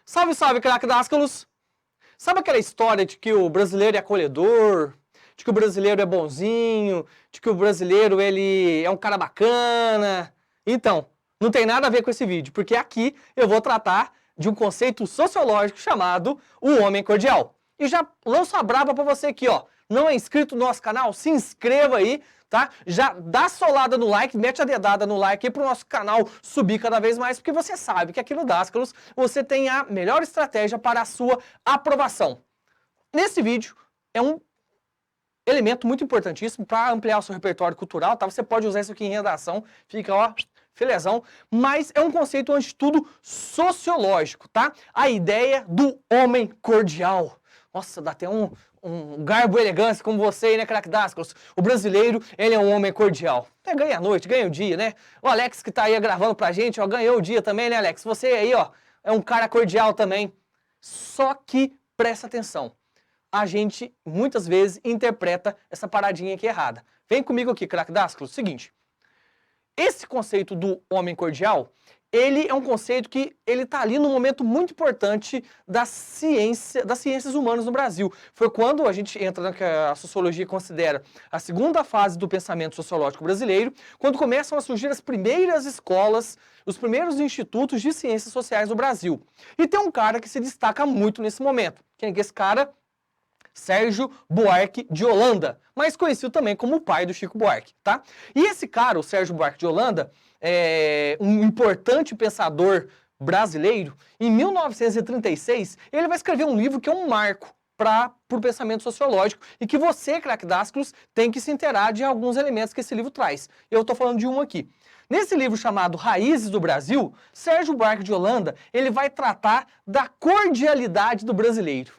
Salve, salve, craque Dáscalos! Sabe aquela história de que o brasileiro é acolhedor, de que o brasileiro é bonzinho, de que o brasileiro ele é um cara bacana? Então, não tem nada a ver com esse vídeo, porque aqui eu vou tratar de um conceito sociológico chamado o homem cordial. E já lanço a braba pra você aqui, ó. Não é inscrito no nosso canal? Se inscreva aí, tá? Já dá solada no like, mete a dedada no like aí pro nosso canal subir cada vez mais, porque você sabe que aqui no Dáscalos você tem a melhor estratégia para a sua aprovação. Nesse vídeo é um elemento muito importantíssimo para ampliar o seu repertório cultural, tá? Você pode usar isso aqui em redação, fica, ó, filezão, mas é um conceito, antes de tudo, sociológico, tá? A ideia do homem cordial. Nossa, dá até um garbo e elegância como você aí, né, craque Dáscalos? O brasileiro, ele é um homem cordial. Ganha a noite, ganha o dia, né? O Alex que tá aí gravando pra gente, ó, ganhou o dia também, né, Alex? Você aí, ó, é um cara cordial também. Só que, presta atenção, a gente, muitas vezes, interpreta essa paradinha aqui errada. Vem comigo aqui, craque Dáscalos. Seguinte, esse conceito do homem cordial, ele é um conceito que ele está ali num momento muito importante da ciência, das ciências humanas no Brasil. Foi quando a gente entra na que a sociologia considera a segunda fase do pensamento sociológico brasileiro, quando começam a surgir as primeiras escolas, os primeiros institutos de ciências sociais no Brasil. E tem um cara que se destaca muito nesse momento. Quem é esse cara? Sérgio Buarque de Holanda, mais conhecido também como o pai do Chico Buarque, tá? E esse cara, o Sérgio Buarque de Holanda, é um importante pensador brasileiro. Em 1936, ele vai escrever um livro que é um marco para o pensamento sociológico e que você, craque Dáscalos, tem que se inteirar de alguns elementos que esse livro traz. Eu estou falando de um aqui. Nesse livro chamado Raízes do Brasil, Sérgio Buarque de Holanda, ele vai tratar da cordialidade do brasileiro,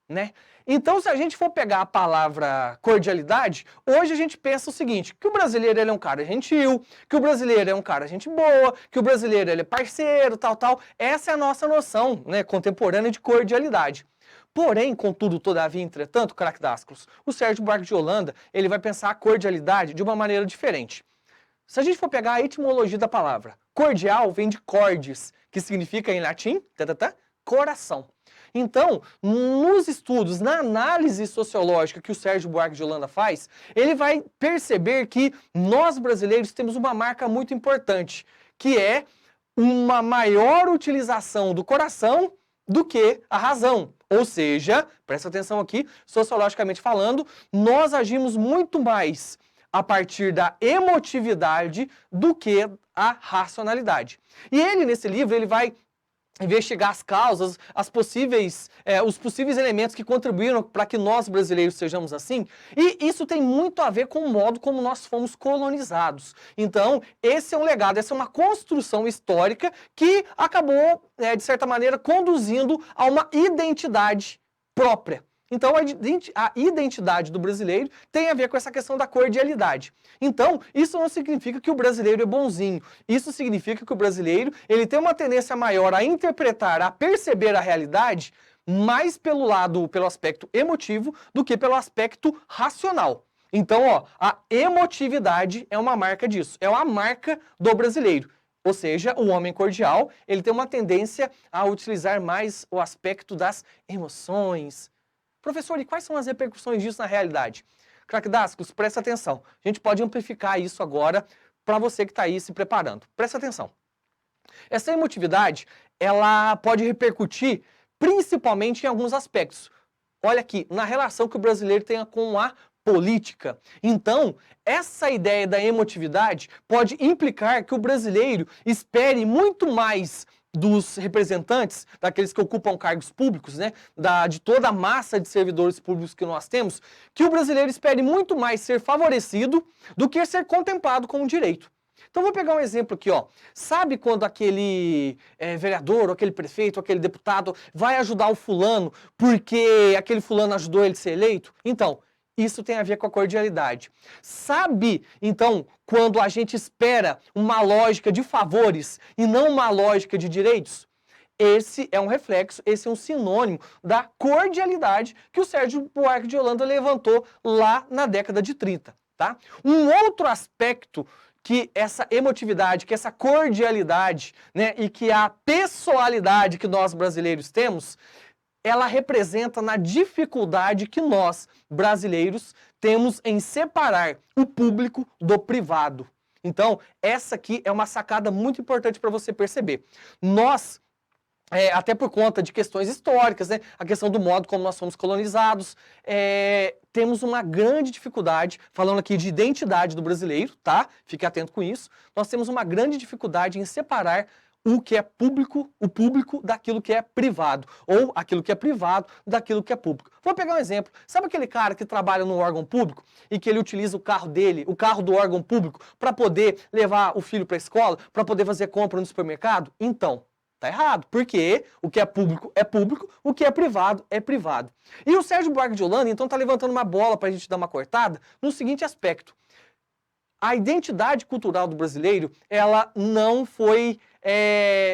né? Então, se a gente for pegar a palavra cordialidade, hoje a gente pensa o seguinte, que o brasileiro ele é um cara gentil, que o brasileiro é um cara gente boa, que o brasileiro ele é parceiro, tal. Essa é a nossa noção, né, contemporânea de cordialidade. Porém, contudo, todavia, entretanto, craque Dáscalos, o Sérgio Buarque de Holanda, ele vai pensar a cordialidade de uma maneira diferente. Se a gente for pegar a etimologia da palavra, cordial vem de cordis, que significa em latim, coração. Então, nos estudos, na análise sociológica que o Sérgio Buarque de Holanda faz, ele vai perceber que nós brasileiros temos uma marca muito importante, que é uma maior utilização do coração do que a razão. Ou seja, presta atenção aqui, sociologicamente falando, nós agimos muito mais a partir da emotividade do que a racionalidade. E ele, nesse livro, ele vai investigar as causas, os possíveis elementos que contribuíram para que nós brasileiros sejamos assim, e isso tem muito a ver com o modo como nós fomos colonizados. Então, esse é um legado, essa é uma construção histórica que acabou, de certa maneira, conduzindo a uma identidade própria. Então, a identidade do brasileiro tem a ver com essa questão da cordialidade. Então, isso não significa que o brasileiro é bonzinho. Isso significa que o brasileiro ele tem uma tendência maior a interpretar, a perceber a realidade mais pelo aspecto emotivo do que pelo aspecto racional. Então, ó, a emotividade é uma marca disso. É uma marca do brasileiro. Ou seja, o homem cordial, ele tem uma tendência a utilizar mais o aspecto das emoções. Professor, e quais são as repercussões disso na realidade? Craque Dáscalos, presta atenção. A gente pode amplificar isso agora para você que está aí se preparando. Presta atenção. Essa emotividade, ela pode repercutir principalmente em alguns aspectos. Olha aqui, na relação que o brasileiro tem com a política. Então, essa ideia da emotividade pode implicar que o brasileiro espere muito mais dos representantes, daqueles que ocupam cargos públicos, né, de toda a massa de servidores públicos que nós temos, que o brasileiro espere muito mais ser favorecido do que ser contemplado com o direito. Então vou pegar um exemplo aqui, ó. Sabe quando aquele vereador, ou aquele prefeito, ou aquele deputado vai ajudar o fulano porque aquele fulano ajudou ele a ser eleito? Então, isso tem a ver com a cordialidade. Sabe, então, quando a gente espera uma lógica de favores e não uma lógica de direitos? Esse é um reflexo, esse é um sinônimo da cordialidade que o Sérgio Buarque de Holanda levantou lá na década de 30. Tá? Um outro aspecto que essa emotividade, que essa cordialidade, né, e que a pessoalidade que nós brasileiros temos, ela representa na dificuldade que nós, brasileiros, temos em separar o público do privado. Então, essa aqui é uma sacada muito importante para você perceber. Nós, até por conta de questões históricas, né, a questão do modo como nós fomos colonizados, temos uma grande dificuldade, falando aqui de identidade do brasileiro, tá? Fique atento com isso. Nós temos uma grande dificuldade em separar o que é público, o público daquilo que é privado, ou aquilo que é privado daquilo que é público. Vou pegar um exemplo. Sabe aquele cara que trabalha no órgão público e que ele utiliza o carro dele, o carro do órgão público, para poder levar o filho para a escola, para poder fazer compra no supermercado? Então, tá errado, porque o que é público, o que é privado. E o Sérgio Buarque de Holanda, então, tá levantando uma bola para a gente dar uma cortada no seguinte aspecto. A identidade cultural do brasileiro, ela não foi...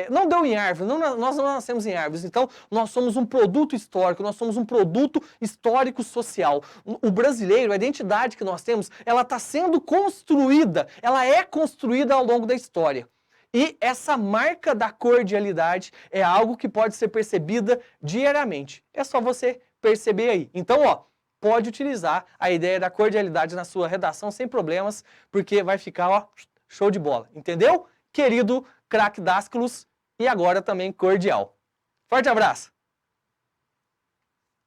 não deu em árvore, nós não nascemos em árvores, então nós somos um produto histórico, nós somos um produto histórico-social. O brasileiro, a identidade que nós temos, ela está sendo construída, ela é construída ao longo da história. E essa marca da cordialidade é algo que pode ser percebida diariamente. É só você perceber aí. Então, ó, pode utilizar a ideia da cordialidade na sua redação sem problemas, porque vai ficar, ó, show de bola. Entendeu? Querido craque Dásculos, e agora também cordial. Forte abraço!